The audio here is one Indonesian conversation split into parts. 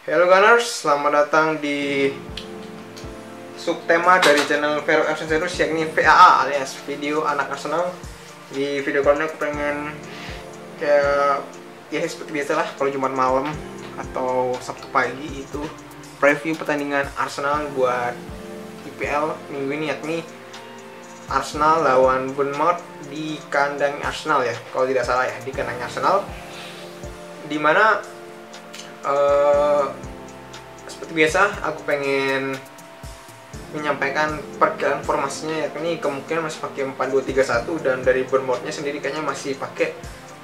Hello Gunners, selamat datang di subtema dari channel Vero Absenserus, yakni VAA alias video anak Arsenal. Di video kali ini aku pengen kayak ya seperti biasa lah, kalau Jumat malam atau Sabtu pagi itu preview pertandingan Arsenal buat IPL minggu ini, yakni Arsenal lawan Bournemouth di kandang Arsenal ya, kalau tidak salah ya, di kandang Arsenal, dimana seperti biasa aku pengen menyampaikan perkiraan formasinya, yakni kemungkinan masih pakai 4-2-3-1, dan dari Bournemouth-nya sendiri kayaknya masih pakai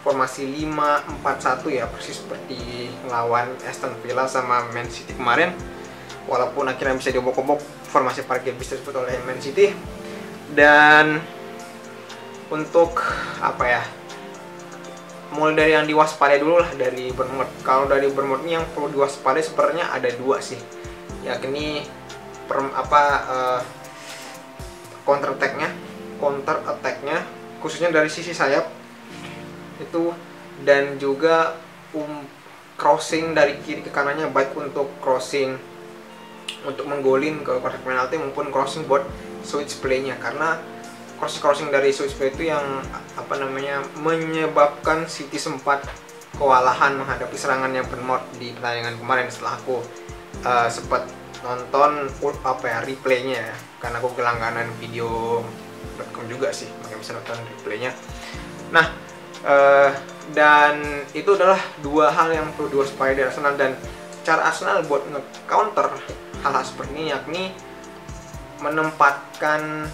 formasi 5-4-1 ya, persis seperti lawan Aston Villa sama Man City kemarin, walaupun akhirnya bisa diobok-obok formasi parkir bis tersebut oleh Man City. Dan untuk apa ya, mulai dari yang diwaspadai dulu lah dari Bournemouth. Kalau dari Bournemouth ini yang perlu diwaspadai sebenarnya ada dua sih, yakni counter attack-nya khususnya dari sisi sayap itu, dan juga crossing dari kiri ke kanannya, baik untuk crossing untuk menggolin ke kotak penalti maupun crossing buat switch play-nya, karena crossing dari switch play itu yang menyebabkan City sempat kewalahan menghadapi serangannya Bournemouth di pertandingan kemarin. Setelah aku sempat nonton replaynya ya, karena aku kelangganan video.com juga sih, makanya bisa nonton replaynya. Nah, dan itu adalah dua hal yang perlu diwaspadai dari Arsenal, dan cara Arsenal buat nge-counter hal-hal seperti ini yakni menempatkan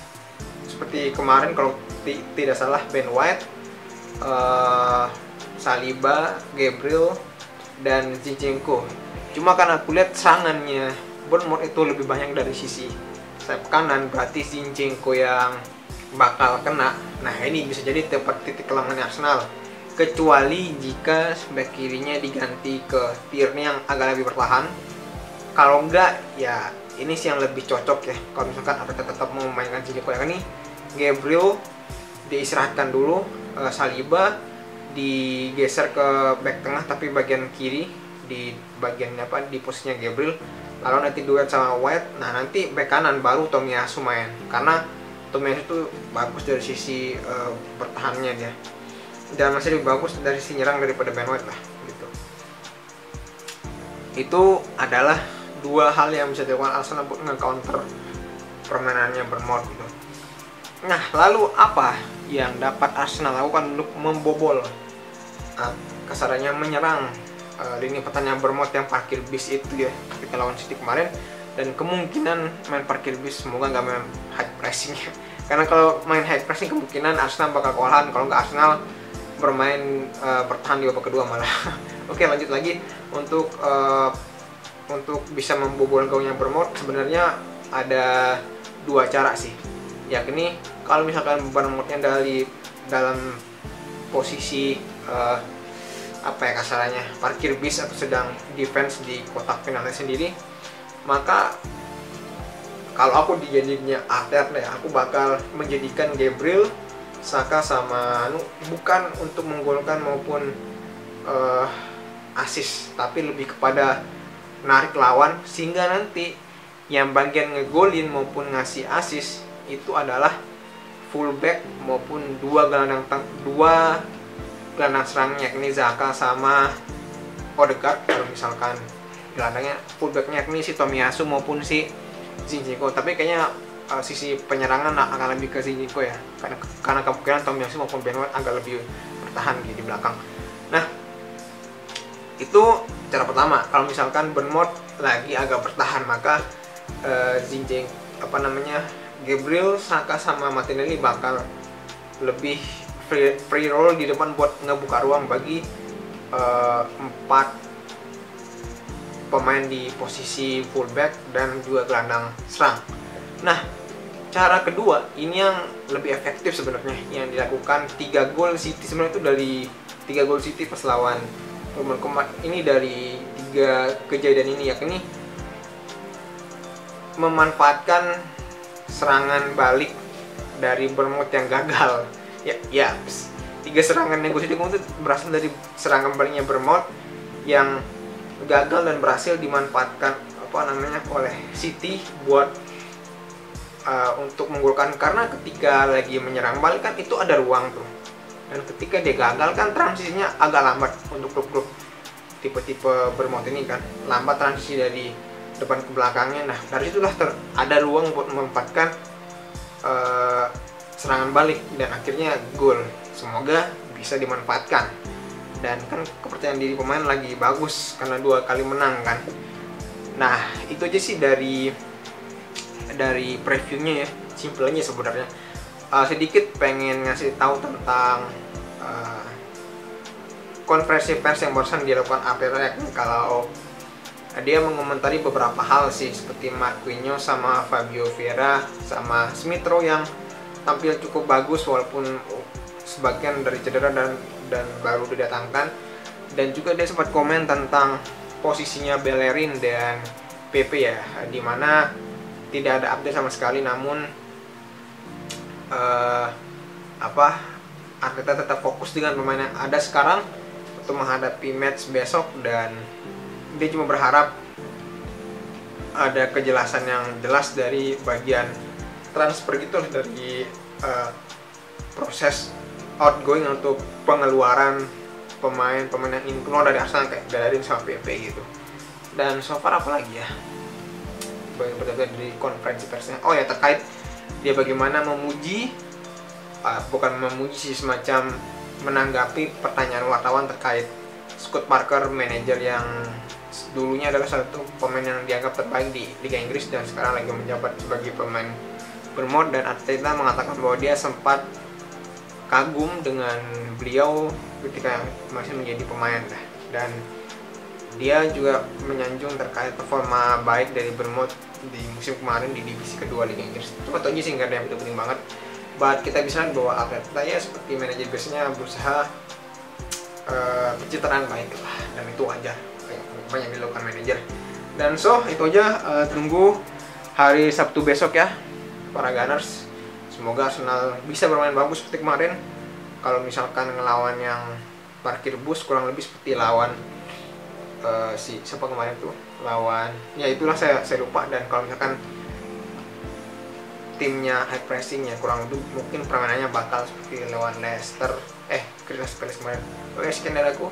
seperti kemarin, kalau tidak salah Ben White, Saliba, Gabriel, dan Zinchenko. Cuma karena aku lihat serangannya Bournemouth itu lebih banyak dari sisi sayap kanan, berarti Zinchenko yang bakal kena. Nah, ini bisa jadi tempat titik kelemahan Arsenal, kecuali jika back kirinya diganti ke Tierney yang agak lebih bertahan. Kalau enggak ya ini sih yang lebih cocok ya, kalau misalkan Arteta tetap mau memainkan Zinchenko yang ini. Gabriel diistirahatkan dulu, Saliba digeser ke back tengah tapi bagian kiri, di bagian di posisinya Gabriel, lalu nanti duet sama White. Nah, nanti back kanan baru Tomiyasu main, karena Tomiyasu itu bagus dari sisi bertahannya dia, dan masih lebih bagus dari sisi nyerang daripada Ben White lah gitu. Itu adalah dua hal yang bisa dilakukan Arsenal buat nge-counter permainannya Bournemouth gitu. Nah, lalu apa yang dapat Arsenal lakukan untuk membobol kasarannya menyerang lini pertahanan Bournemouth yang parkir bis itu ya, ketika lawan City kemarin, dan kemungkinan main parkir bis, semoga nggak main high pressing ya. Karena kalau main high pressing kemungkinan Arsenal bakal kewalahan, kalau nggak Arsenal bermain bertahan di babak kedua malah. Oke, lanjut lagi. Untuk bisa membobol gawangnya Bournemouth sebenarnya ada dua cara sih, yakni kalau misalkan Bournemouth-nya dalam posisi kasarannya parkir bis atau sedang defense di kotak penalti sendiri, maka kalau aku dijadinya Arteta ya, aku bakal menjadikan Gabriel, Saka sama bukan untuk menggolkan maupun assist, tapi lebih kepada narik lawan, sehingga nanti yang bagian ngegolin maupun ngasih assist itu adalah fullback maupun dua gelandang serang, yakni Xhaka sama Odegaard. Kalau misalkan gelandangnya fullbacknya yakni si Tomiyasu maupun si Zinchenko, tapi kayaknya sisi penyerangan akan lebih ke Zinchenko ya, karena kemungkinan Tomiyasu maupun Ben White agak lebih bertahan di belakang. Nah, itu cara pertama. Kalau misalkan Bournemouth lagi agak bertahan, maka Gabriel, Saka sama Martinelli bakal lebih free roll di depan buat ngebuka ruang bagi 4 pemain di posisi fullback dan juga gelandang serang. Nah, cara kedua ini yang lebih efektif sebenarnya, yang dilakukan 3 gol City sebenarnya itu dari 3 gol City pas lawan Bournemouth ini, dari 3 kejadian ini, yakni memanfaatkan serangan balik dari Bournemouth yang gagal. Ya, 3 serangan yang gue itu berasal dari serangan baliknya Bournemouth yang gagal dan berhasil dimanfaatkan oleh City buat untuk menggolkan, karena ketika lagi menyerang balik kan itu ada ruang tuh, dan ketika dia gagal kan transisinya agak lambat untuk klub-klub tipe-tipe Bournemouth ini kan, lambat transisi dari depan ke belakangnya. Nah dari situlah ada ruang buat memanfaatkan serangan balik dan akhirnya gol. Semoga bisa dimanfaatkan, dan kan kepercayaan diri pemain lagi bagus karena 2 kali menang kan. Nah itu aja sih dari previewnya ya, simpelnya sebenarnya. Sedikit pengen ngasih tahu tentang konferensi pers yang barusan dilakukan Aperak, kalau dia mengomentari beberapa hal sih, seperti Marquinhos sama Fabio Vieira sama Smith Rowe yang tampil cukup bagus walaupun sebagian dari cedera dan baru didatangkan. Dan juga dia sempat komen tentang posisinya Bellerin dan PP ya, dimana tidak ada update sama sekali, namun Arteta tetap fokus dengan pemain yang ada sekarang untuk menghadapi match besok, dan dia cuma berharap ada kejelasan yang jelas dari bagian transfer gitu, dari proses outgoing untuk pengeluaran pemain yang ingin keluar dari Arsenal kayak Bellerin sama PP gitu. Dan so far apa lagi ya berdasarkan dari konferensi persnya, oh ya terkait dia bagaimana memuji, bukan memuji sih, semacam menanggapi pertanyaan wartawan terkait Scott Parker, manajer yang dulunya adalah satu pemain yang dianggap terbaik di Liga Inggris dan sekarang lagi menjabat sebagai pemain Bournemouth. Dan Arteta mengatakan bahwa dia sempat kagum dengan beliau ketika masih menjadi pemain, dan dia juga menyanjung terkait performa baik dari Bournemouth di musim kemarin di divisi kedua Liga Inggris. Cuma itu aja sih, nggak ada yang penting banget. But kita bisa lihat bahwa Arteta ya seperti manajer biasanya berusaha pencitraan baik lah, dan itu wajar banyak dilakukan manajer. Dan so itu aja, tunggu hari Sabtu besok ya para Gunners. Semoga Arsenal bisa bermain bagus seperti kemarin. Kalau misalkan ngelawan yang parkir bus, kurang lebih seperti lawan siapa kemarin tuh, lawan ya itulah saya lupa. Dan kalau misalkan timnya high pressing ya, kurang lebih mungkin permainannya bakal seperti lawan Leicester Crystal Palace kemarin. Oke, sekian dari aku.